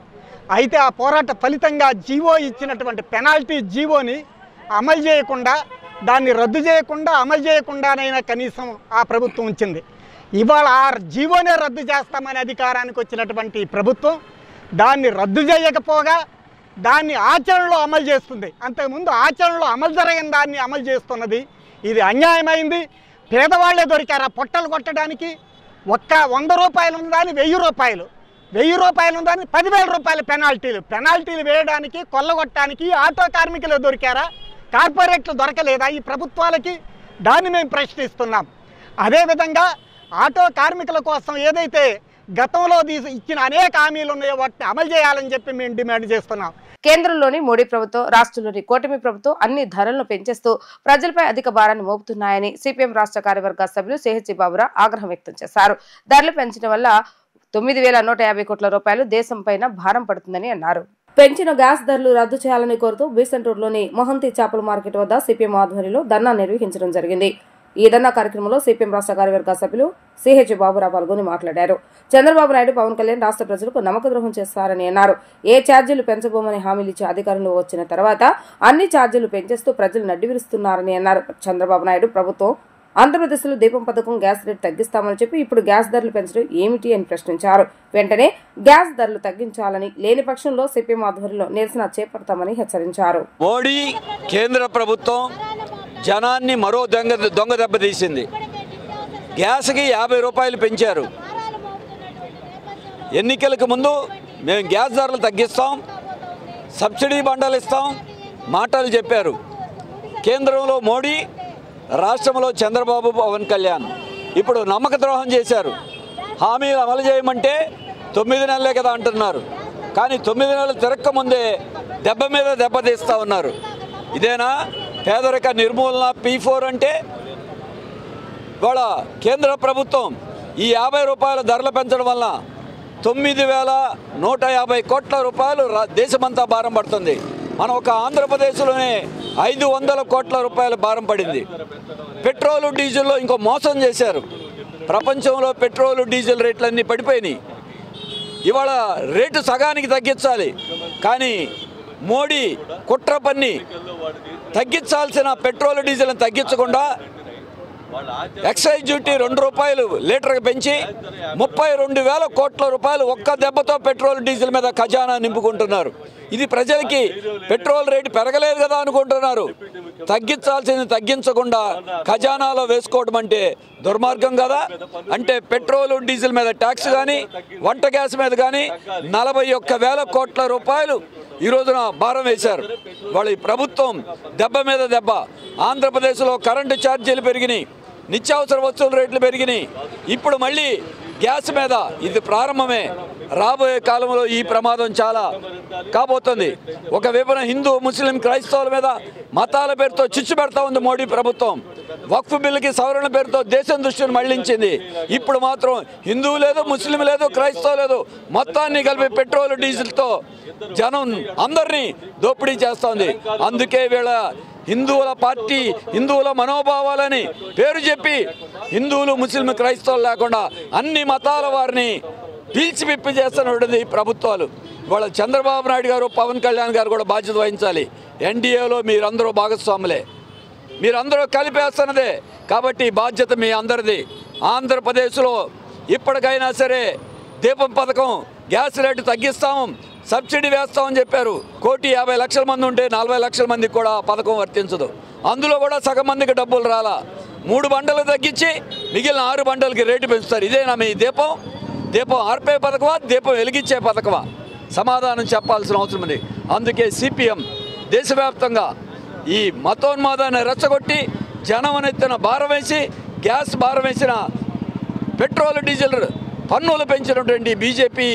అయితే ఆ పోరాట ఫలితంగా జీవో ఇచ్చినటువంటి పెనాల్టీ జీవోని అమలు చేయకుండా, దాన్ని రద్దు చేయకుండా, అమలు చేయకుండానైనా కనీసం ఆ ప్రభుత్వం ఉంచింది. ఇవాళ ఆ జీవోనే రద్దు చేస్తామని అధికారానికి వచ్చినటువంటి ప్రభుత్వం దాన్ని రద్దు చేయకపోగా దాన్ని ఆచరణలో అమలు చేస్తుంది. అంతకుముందు ఆచరణలో అమలు జరగని దాన్ని అమలు చేస్తున్నది. ఇది అన్యాయమైంది. పేదవాళ్లే దొరికారు ఆ పొట్టలు కొట్టడానికి. ఒక్క 100 రూపాయలు ఉందని 1000 రూపాయలు, 1000 రూపాయలు ఉందని 10,000 రూపాయల పెనాల్టీలు వేయడానికి, కొల్లగొట్టడానికి ఆటో కార్మికులు దొరికారా? కార్పొరేట్లు దొరకలేదా ఈ ప్రభుత్వాలకి? దాన్ని మేము ప్రశ్నిస్తున్నాం. అదేవిధంగా ఆటో కార్మికుల కోసం ఏదైతే గతంలో ఇచ్చిన అనేక హామీలు ఉన్నాయో వాటిని అమలు చేయాలని చెప్పి మేము డిమాండ్ చేస్తున్నాం. కేంద్రంలోని మోడీ ప్రభుత్వం, రాష్ట్రంలోని కూటమి ప్రభుత్వం అన్ని ధరలను పెంచేస్తూ ప్రజలపై అధిక భారాన్ని మోపుతున్నాయని సిపిఎం రాష్ట్ర కార్యవర్గ సభ్యులు సిహెచ్ బాబురావు ఆగ్రహం వ్యక్తం చేశారు. ధరలు పెంచడం వల్ల 9,150 కోట్ల రూపాయలు దేశం పైన భారం పడుతుందని అన్నారు. పెంచిన గ్యాస్ ధరలు రద్దు చేయాలని కోరుతూ బీసెంటూరులోని మహంతి చేపల మార్కెట్ వద్ద సిపిఎం ఆధ్వర్యంలో ధర్నా నిర్వహించడం జరిగింది. ఈ ధర్నా కార్యక్రమంలో సిపిఎం రాష్ట్ర కార్యవర్గ సభ్యులు సిహెచ్ బాబురావు పాల్గొని మాట్లాడారు. చంద్రబాబు నాయుడు, పవన్ కళ్యాణ్ రాష్ట్ర ప్రజలకు నమ్మకద్రోహం చేస్తారని అన్నారు. ఏ ఛార్జీలు పెంచబోమని హామీలు ఇచ్చి అధికారంలో వచ్చిన తర్వాత అన్ని ఛార్జీలు పెంచేస్తూ ప్రజలు నడ్డివిరుస్తున్నారని అన్నారు. చంద్రబాబు నాయుడు ప్రభుత్వం ఆంధ్రప్రదేశ్లో దీపం పథకం గ్యాస్ రేటు తగ్గిస్తామని చెప్పి ఇప్పుడు గ్యాస్ ధరలు పెంచడం ఏమిటి అని ప్రశ్నించారు. వెంటనే గ్యాస్ ధరలు తగ్గించాలని, లేని పక్షంలో సిపిఎం ఆధ్వర్యంలో నిరసన చేపడతామని హెచ్చరించారు. మోడీ కేంద్ర ప్రభుత్వం జనాన్ని మరో దొంగ దెబ్బతీసింది. గ్యాస్కి 50 రూపాయలు పెంచారు. ఎన్నికలకు ముందు మేము గ్యాస్ ధరలు తగ్గిస్తాం, సబ్సిడీ బండలు ఇస్తాం మాటలు చెప్పారు. కేంద్రంలో మోడీ, రాష్ట్రంలో చంద్రబాబు, పవన్ కళ్యాణ్ ఇప్పుడు నమ్మక ద్రోహం చేశారు. హామీలు అమలు చేయమంటే 9 నెలలే కదా అంటున్నారు. కానీ 9 నెలలు తిరక్కముందే దెబ్బ మీద దెబ్బతీస్తూ ఉన్నారు. ఇదేనా పేదరిక నిర్మూలన P4 అంటే? ఇవాళ కేంద్ర ప్రభుత్వం ఈ 50 రూపాయల ధరలు పెంచడం వల్ల 9,150 కోట్ల రూపాయలు దేశమంతా భారం పడుతుంది. మన ఒక ఆంధ్రప్రదేశ్లోనే 500 కోట్ల రూపాయల భారం పడింది. పెట్రోలు, డీజిల్లో ఇంకో మోసం చేశారు. ప్రపంచంలో పెట్రోలు, డీజిల్ రేట్లన్నీ పడిపోయినాయి. ఇవాళ రేటు సగానికి తగ్గించాలి. కానీ మోడీ కుట్ర పన్ని తగ్గించాల్సిన పెట్రోల్ డీజిల్ని తగ్గించకుండా ఎక్సైజ్ డ్యూటీ ₹2 లీటర్కి పెంచి 32,000 కోట్ల రూపాయలు ఒక్క దెబ్బతో పెట్రోల్ డీజిల్ మీద ఖజానా నింపుకుంటున్నారు. ఇది ప్రజలకి పెట్రోల్ రేటు పెరగలేదు కదా అనుకుంటున్నారు. తగ్గించాల్సింది తగ్గించకుండా ఖజానాలో వేసుకోవడం అంటే దుర్మార్గం కదా. అంటే పెట్రోల్ డీజిల్ మీద ట్యాక్స్ కానీ వంట గ్యాస్ మీద కానీ 41,000 కోట్ల రూపాయలు ఈ రోజున భారం వేశారు. వాళ్ళ ప్రభుత్వం దెబ్బ మీద దెబ్బ. ఆంధ్రప్రదేశ్లో కరెంటు ఛార్జీలు పెరిగినాయి, నిత్యావసర వస్తువుల రేట్లు పెరిగినాయి. ఇప్పుడు మళ్ళీ గ్యాస్ మీద ఇది ప్రారంభమే. రాబోయే కాలంలో ఈ ప్రమాదం చాలా కాబోతుంది. ఒక వైపున హిందూ ముస్లిం క్రైస్తవుల మీద మతాల పేరుతో చిచ్చు పెడతా ఉంది మోడీ ప్రభుత్వం. వక్ఫ్ బిల్లుకి సవరణ పేరుతో దేశం దృష్టిని మళ్లించింది. ఇప్పుడు మాత్రం హిందువు లేదు, ముస్లిం లేదు, క్రైస్తవు లేదు, మొత్తాన్ని కలిపి పెట్రోల్ డీజిల్తో జనం అందరినీ దోపిడీ చేస్తోంది. అందుకే వీళ్ళ హిందువుల పార్టీ, హిందువుల మనోభావాలని పేరు చెప్పి హిందువులు ముస్లిం క్రైస్తవులు లేకుండా అన్ని మతాల వారిని పీల్చిపిప్పి చేస్తున్నది ప్రభుత్వాలు. ఇవాళ చంద్రబాబు నాయుడు గారు, పవన్ కళ్యాణ్ గారు కూడా బాధ్యత వహించాలి. ఎన్డీఏలో మీరందరూ భాగస్వాములే, మీరందరూ కలిపేస్తున్నదే. కాబట్టి బాధ్యత మీ అందరిది. ఆంధ్రప్రదేశ్లో ఇప్పటికైనా సరే దీపం పథకం, గ్యాస్ రేటు తగ్గిస్తాము, సబ్సిడీ వేస్తామని చెప్పారు. 1,50,00,000 మంది ఉంటే 40 లక్షల మందికి కూడా పథకం వర్తించదు. అందులో కూడా సగం మందికి డబ్బులు రాలా. 3 బండలు తగ్గించి మిగిలిన 6 బండలకి రేటు పెంచుతారు. ఇదేనా మీ దీపం? దీపం ఆర్పే పథకమా, దీపం వెలిగించే పథకమా? సమాధానం చెప్పాల్సిన అవసరం ఉంది. అందుకే సిపిఎం దేశవ్యాప్తంగా ఈ మతోన్మాదాన్ని రెచ్చగొట్టి జనం ఎత్తిన భారం వేసి, గ్యాస్ భారం వేసిన, పెట్రోల్ డీజిల్ పన్నులు పెంచినటువంటి బీజేపీ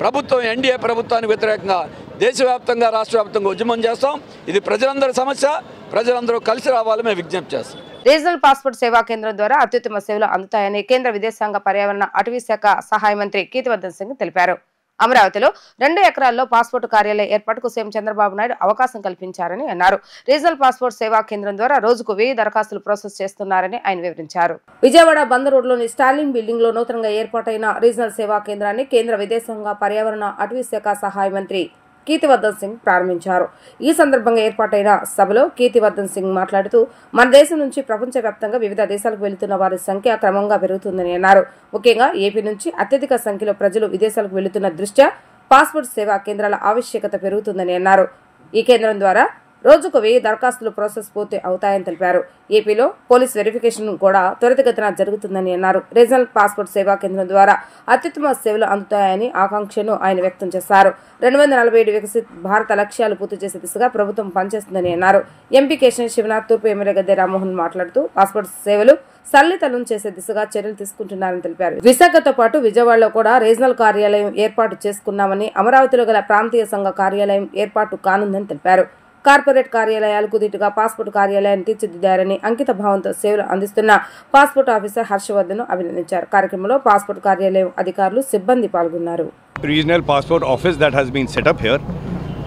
ప్రభుత్వం, ఎన్డీఏ ప్రభుత్వానికి వ్యతిరేకంగా దేశవ్యాప్తంగా రాష్ట్ర వ్యాప్తంగా ఉద్యమం చేస్తాం. ఇది ప్రజలందరి సమస్య. ప్రజలందరూ కలిసి రావాలని మేము విజ్ఞప్తి చేస్తాం. రీజనల్ పాస్పోర్ట్ సేవా కేంద్రం ద్వారా అత్యుత్తమ సేవలు అందుతాయని కేంద్ర విదేశాంగ పర్యావరణ అటవీ శాఖ సహాయ మంత్రి కీర్తివర్ధన్ సింగ్ తెలిపారు. అమరావతిలో 2 ఎకరాల్లో పాస్పోర్ట్ కార్యాలయ ఏర్పాటుకు సీఎం చంద్రబాబు నాయుడు అవకాశం కల్పించారని అన్నారు. రీజనల్ పాస్పోర్ట్ సేవా కేంద్రం ద్వారా రోజుకు 1000 దరఖాస్తులు ప్రాసెస్ చేస్తున్నారని ఆయన వివరించారు. విజయవాడ బందర్ రోడ్లోని స్టాలిన్ బిల్డింగ్ లో నూతనంగా ఏర్పాటైన రీజనల్ సేవా కేంద్రాన్ని కేంద్ర విదేశాంగ పర్యావరణ అటవీ శాఖ సహాయ మంత్రి కీర్తివర్ధన్ సింగ్ ప్రారంభించారు. ఈ సందర్భంగా ఏర్పాటైన సభలో కీర్తివర్ధన్ సింగ్ మాట్లాడుతూ మన దేశం నుంచి ప్రపంచవ్యాప్తంగా వివిధ దేశాలకు వెళుతున్న వారి సంఖ్య క్రమంగా పెరుగుతుందని అన్నారు. ముఖ్యంగా ఏపీ నుంచి అత్యధిక సంఖ్యలో ప్రజలు విదేశాలకు వెళుతున్న దృష్ట్యా పాస్పోర్ట్ సేవా కేంద్రాల ఆవశ్యకత పెరుగుతుందని అన్నారు. ఈ కేంద్రం ద్వారా రోజుకు 1000 దరఖాస్తులు ప్రాసెస్ పూర్తి అవుతాయని తెలిపారు. ఏపీలో పోలీస్ వెరిఫికేషన్ కూడా త్వరితగతిన జరుగుతుందని అన్నారు. రీజనల్ పాస్పోర్ట్ సేవా కేంద్రం ద్వారా అత్యుత్తమ సేవలు అందుతాయని ఆకాంక్షను ఆయన వ్యక్తం చేశారు. 247 వికసిత్ భారత లక్ష్యాలు పూర్తి చేసే దిశగా ప్రభుత్వం పనిచేస్తుందని అన్నారు. ఎంపీ కేశవ్ శివనాథ్, తూర్పు ఎమ్మెల్యే గద్దె రామ్మోహన్ మాట్లాడుతూ పాస్పోర్ట్ సేవలు సరళీతరం చేసే దిశగా చర్యలు తీసుకుంటున్నారని తెలిపారు. విశాఖతో పాటు విజయవాడలో కూడా రీజనల్ కార్యాలయం ఏర్పాటు చేసుకున్నామని, అమరావతిలో గల ప్రాంతీయ సంఘ కార్యాలయం ఏర్పాటు కానుందని తెలిపారు. కార్పొరేట్ కార్యాలయాలకు దీటుగా పాస్పోర్ట్ కార్యాలయాన్ని తీర్చిదిద్దారని, అంకిత భావంతో సేవలు అందిస్తున్న పాస్పోర్ట్ ఆఫీసర్ హర్షవర్ధన్ అభినందించారు. కార్యక్రమంలో పాస్పోర్ట్ కార్యాలయం అధికారులు, సిబ్బంది పాల్గొన్నారు. Regional passport office that has been set up here,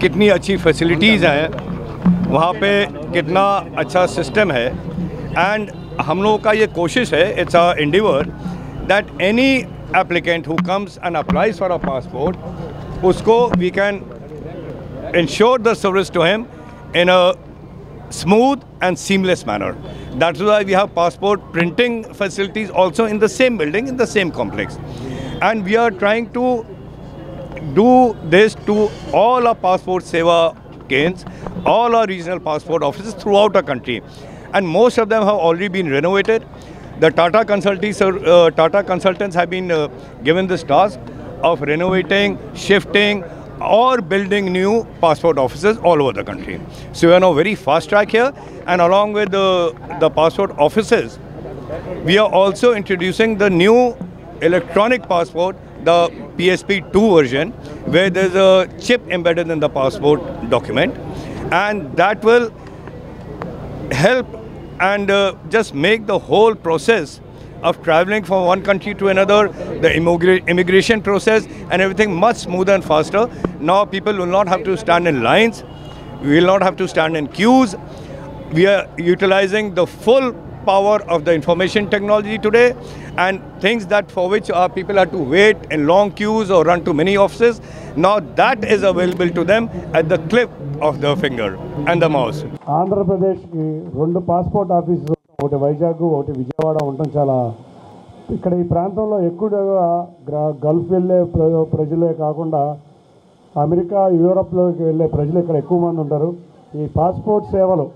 कितनी अच्छी फैसिलिटीज़ हैं वहाँ पे, कितना अच्छा सिस्टम है. एंड हम लोगों का ये कोशिश है, it's a endeavour that any applicant who comes and applies for a passport, उसको we can ensure the service to him in a smooth and seamless manner. That's why we have passport printing facilities also in the same building, in the same complex. And we are trying to do this to all our passport seva kendras, all our regional passport offices throughout our country. And most of them have already been renovated. The Tata consultants have been given this task of renovating, shifting, or building new passport offices all over the country. So we are now very fast track here, and along with the passport offices, we are also introducing the new electronic passport, the PSP2 version, where there's a chip embedded in the passport document, and that will help and just make the whole process of traveling from one country to another, the immigration process and everything much smoother and faster. Now people will not have to stand in lines, we will not have to stand in queues. We are utilizing the full power of the information technology today, and things that for which our people had to wait in long queues or run to many offices, now that is available to them at the clip of the finger and the mouse. ఆంధ్రప్రదేశ్కి 2 passport ఆఫీసులు, ఒకటి వైజాగ్ ఒకటి విజయవాడ ఉండటం చాలా ఇక్కడ ఈ ప్రాంతంలో ఎక్కువగా గల్ఫ్ వెళ్ళే ప్రజలే కాకుండా అమెరికా యూరోప్లోకి వెళ్ళే ప్రజలు ఇక్కడ ఎక్కువ మంది ఉంటారు. ఈ పాస్పోర్ట్ సేవలు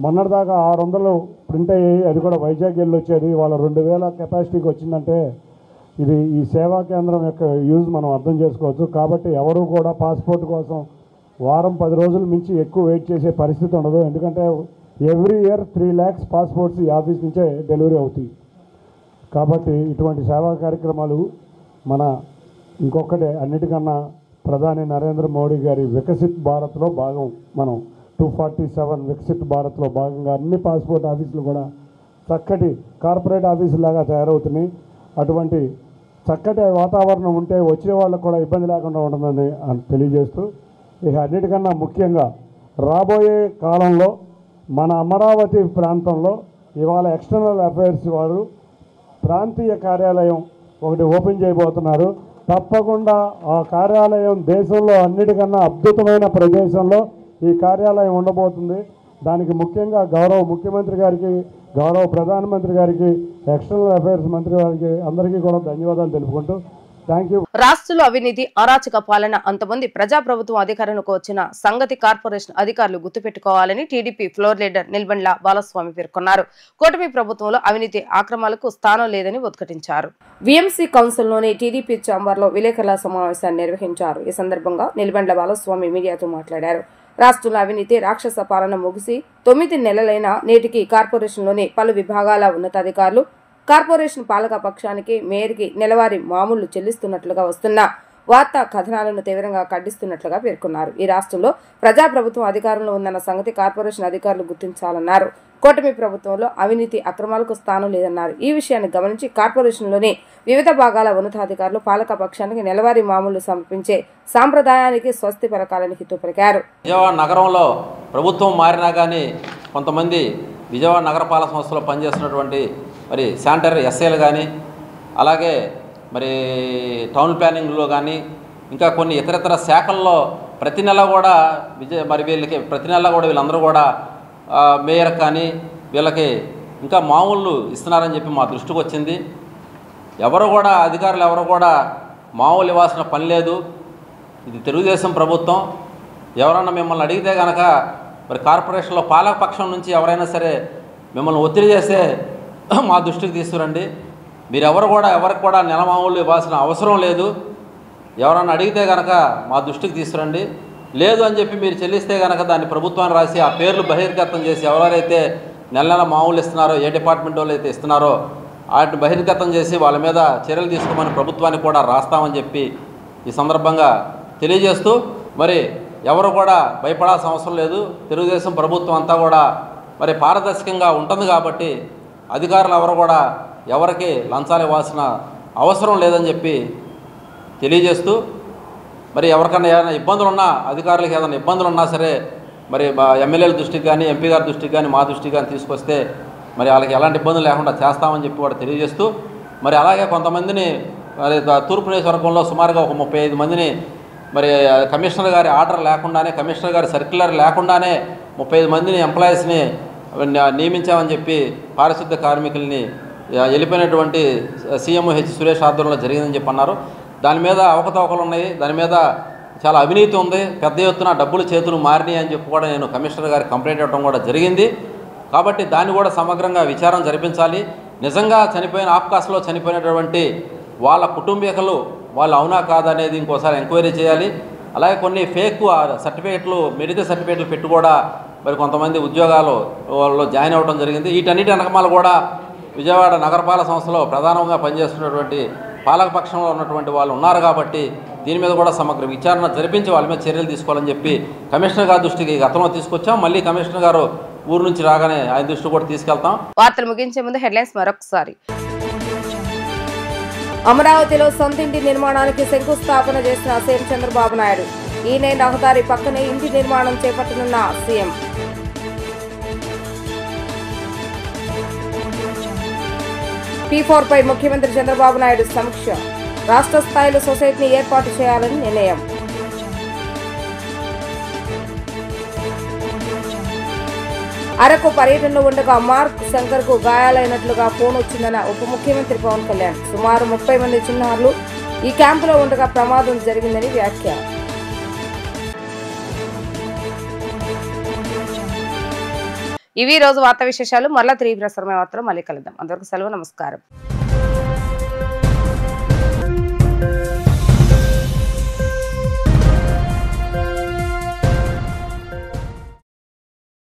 మొన్నటిదాకా 600 ప్రింట్ అయ్యాయి, అది కూడా వైజాగ్ వెళ్ళి వచ్చేది. వాళ్ళ 2000 కెపాసిటీకి వచ్చిందంటే ఇది ఈ సేవా కేంద్రం యొక్క యూజ్ మనం అర్థం చేసుకోవచ్చు. కాబట్టి ఎవరు కూడా పాస్పోర్ట్ కోసం వారం 10 రోజుల మించి ఎక్కువ వెయిట్ చేసే పరిస్థితి ఉండదు. ఎందుకంటే ఎవ్రీ ఇయర్ 3 lakhs పాస్పోర్ట్స్ ఈ ఆఫీస్ నుంచే డెలివరీ అవుతాయి. కాబట్టి ఇటువంటి సేవా కార్యక్రమాలు మన ఇంకొకటే అన్నిటికన్నా ప్రధాని నరేంద్ర మోడీ గారి వికసిత్ భారత్లో భాగం. మనం 247 వికసిత్ భారత్లో భాగంగా అన్ని పాస్పోర్ట్ ఆఫీసులు కూడా చక్కటి కార్పొరేట్ ఆఫీసు లాగా తయారవుతున్నాయి. అటువంటి చక్కటి వాతావరణం ఉంటే వచ్చే వాళ్ళకు కూడా ఇబ్బంది లేకుండా ఉంటుందని తెలియజేస్తూ, ఇక అన్నిటికన్నా ముఖ్యంగా రాబోయే కాలంలో మన అమరావతి ప్రాంతంలో ఇవాళ ఎక్స్టర్నల్ అఫైర్స్ వారు ప్రాంతీయ కార్యాలయం ఒకటి ఓపెన్ చేయబోతున్నారు. తప్పకుండా ఆ కార్యాలయం దేశంలో అన్నిటికన్నా అద్భుతమైన ప్రదేశంలో ఈ కార్యాలయం ఉండబోతుంది. దానికి ముఖ్యంగా గౌరవ ముఖ్యమంత్రి గారికి, గౌరవ ప్రధానమంత్రి గారికి, ఎక్స్టర్నల్ అఫైర్స్ మంత్రి గారికి అందరికీ కూడా ధన్యవాదాలు తెలుపుకుంటూ థ్యాంక్ యూ. రాష్ట్రంలో అవినీతి, అరాచక పాలన అంతమంది ప్రజాప్రభుత్వం అధికారంలోకి వచ్చిన సంగతి కార్పొరేషన్ అధికారులు గుర్తుపెట్టుకోవాలని టీడీపీ ఫ్లోర్ లీడర్ నిల్బండ్ల బాలస్వామి పేర్కొన్నారు. కూటమి ప్రభుత్వంలో అవినీతి ఆక్రమణలకు స్థానం లేదని ఉద్ఘాటించారు. వీఎంసీ కౌన్సిల్లోని టీడీపీ ఛాంబర్లో విలేకరుల సమావేశాన్ని నిర్వహించారు. ఈ సందర్భంగా నిల్బండ్ల బాలస్వామి మీడియాతో మాట్లాడారు. రాష్ట్రంలో అవినీతి రాక్షస పాలన ముగిసి 9 నెలలైన నేటికి కార్పొరేషన్లోని పలు విభాగాల ఉన్నతాధికారులు కార్పొరేషన్ పాలక పక్షానికి, మేయర్కి నెలవారీ మామూళ్లు చెల్లిస్తున్నట్లుగా వస్తున్న వార్తా కథనాలను తీవ్రంగా ఖండిస్తున్నట్లుగా పేర్కొన్నారు. ఈ రాష్ట్రంలో ప్రజాప్రభుత్వం అధికారంలో ఉందన్న సంగతి కార్పొరేషన్ అధికారులు గుర్తించాలన్నారు. కూటమి ప్రభుత్వంలో అవినీతి అక్రమాలకు స్థానం లేదన్నారు. ఈ విషయాన్ని గమనించి కార్పొరేషన్లోని వివిధ భాగాల ఉన్నతాధికారులు పాలక పక్షానికి నెలవారీ మామూళ్లు సమర్పించే సాంప్రదాయానికి స్వస్తి పలకాలని హితవు పలికారు. విజయవాడ నగరంలో ప్రభుత్వం మారినా కానీ కొంతమంది విజయవాడ నగరపాలక సంస్థలో పనిచేస్తున్నటువంటి మరి శానిటరీ ఎస్ఐలు కానీ, అలాగే మరి టౌన్ ప్లానింగ్లో కానీ, ఇంకా కొన్ని ఇతరితర శాఖల్లో ప్రతి నెల కూడా వీళ్ళకి ప్రతి నెల కూడా వీళ్ళందరూ కూడా మేయర్ కానీ వీళ్ళకి ఇంకా మామూలు ఇస్తున్నారని చెప్పి మా దృష్టికి వచ్చింది. ఎవరు కూడా అధికారులు ఎవరు కూడా మామూలు ఇవ్వాల్సిన పని లేదు. ఇది తెలుగుదేశం ప్రభుత్వం. ఎవరన్నా మిమ్మల్ని అడిగితే కనుక మరి కార్పొరేషన్లో పాలకపక్షం నుంచి ఎవరైనా సరే మిమ్మల్ని ఒత్తిడి చేస్తే మా దృష్టికి తీసుకురండి. మీరెవరు కూడా ఎవరికి కూడా నెల మామూలు ఇవ్వాల్సిన అవసరం లేదు. ఎవరన్నా అడిగితే కనుక మా దృష్టికి తీసుకురండి. లేదు అని చెప్పి మీరు చెల్లిస్తే కనుక దాన్ని ప్రభుత్వాన్ని రాసి ఆ పేర్లు బహిర్గతం చేసి ఎవరైతే నెల నెల మామూలు ఇస్తున్నారో, ఏ డిపార్ట్మెంట్ వాళ్ళు అయితే ఇస్తున్నారో వాటిని బహిర్గతం చేసి వాళ్ళ మీద చర్యలు తీసుకోమని ప్రభుత్వానికి కూడా రాస్తామని చెప్పి ఈ సందర్భంగా తెలియజేస్తూ, మరి ఎవరు కూడా భయపడాల్సిన అవసరం లేదు. తెలుగుదేశం ప్రభుత్వం అంతా కూడా మరి పారదర్శకంగా ఉంటుంది కాబట్టి అధికారులు ఎవరు కూడా ఎవరికి లంచాలు ఇవ్వాల్సిన అవసరం లేదని చెప్పి తెలియజేస్తూ, మరి ఎవరికన్నా ఏదైనా ఇబ్బందులు ఉన్నా, అధికారులకు ఏదైనా ఇబ్బందులు ఉన్నా సరే మరి ఎమ్మెల్యేల దృష్టికి కానీ, ఎంపీ గారి దృష్టికి కానీ, మా దృష్టికి కానీ తీసుకొస్తే మరి వాళ్ళకి ఎలాంటి ఇబ్బందులు లేకుండా చేస్తామని చెప్పి కూడా తెలియజేస్తూ, మరి అలాగే కొంతమందిని మరి తూర్పు నియోజకవర్గంలో సుమారుగా ఒక 35 మందిని మరి కమిషనర్ గారి ఆర్డర్ లేకుండానే, కమిషనర్ గారి సర్క్యులర్ లేకుండానే 35 మందిని ఎంప్లాయీస్ని నియమించామని చెప్పి పారిశుద్ధ్య కార్మికుల్ని వెళ్ళిపోయినటువంటి సీఎంఓహెచ్ సురేష్ ఆధ్వర్యంలో జరిగిందని చెప్పి అన్నారు. దాని మీద అవకతవకలు ఉన్నాయి, దాని మీద చాలా అవినీతి ఉంది, పెద్ద ఎత్తున డబ్బులు చేతులు మారినాయి అని చెప్పి కూడా నేను కమిషనర్ గారికి కంప్లైంట్ ఇవ్వడం కూడా జరిగింది. కాబట్టి దాన్ని కూడా సమగ్రంగా విచారణ జరిపించాలి. నిజంగా చనిపోయిన ఆప్కాస్లో చనిపోయినటువంటి వాళ్ళ కుటుంబీకులు వాళ్ళు అవునా కాదా అనేది ఇంకోసారి ఎంక్వైరీ చేయాలి. అలాగే కొన్ని ఫేక్ సర్టిఫికేట్లు, మెడికల్ సర్టిఫికేట్లు పెట్టి కూడా మరి కొంతమంది ఉద్యోగాల్లో జాయిన్ అవ్వడం జరిగింది. వీటన్నిటి వెనకమాల కూడా విజయవాడ నగరపాలక సంస్థలో ప్రధానంగా పనిచేస్తున్నటువంటి పాలకపక్షంలో ఉన్నటువంటి వాళ్ళు ఉన్నారు. కాబట్టి దీని మీద కూడా సమగ్ర విచారణ జరిపించి వాళ్ళ మీద చర్యలు తీసుకోవాలని చెప్పి కమిషనర్ గారి దృష్టికి గతంలో తీసుకొచ్చాం. మళ్ళీ కమిషనర్ గారు ఊరు నుంచి రాగానే ఆయన దృష్టి కూడా తీసుకెళ్తాం. వార్తలు ముగించే ముందు హెడ్లైన్స్ మరొకసారి. అమరావతిలో సొంతింటి నిర్మాణానికి శంకుస్థాపన చేసిన సీఎం చంద్రబాబు నాయుడు. ఈయన రహదారి పక్కనే ఇంటి నిర్మాణం చేపట్టనున్న సీఎం. P4 పై ముఖ్యమంత్రి చంద్రబాబు నాయుడు సమీక్ష. రాష్ట్ర స్థాయిలో సొసైటీని ఏర్పాటు చేయాలని నిర్ణయం. అరకు పర్యటనలో ఉండగా మార్క్ శంకర్ కు గాయాలైనట్లుగా ఫోన్ వచ్చిందన్న ఉప ముఖ్యమంత్రి పవన్ కళ్యాణ్. సుమారు 30 మంది చిన్నారులు ఈ క్యాంపులో ఉండగా ప్రమాదం జరిగిందని వ్యాఖ్య. ఇవి రోజు వార్తా విశేషాలు. మరలా తిరిగి ప్రసారమే వార్తలు మళ్ళీ కలుద్దాం. అందరికీ సెలవు. నమస్కారం.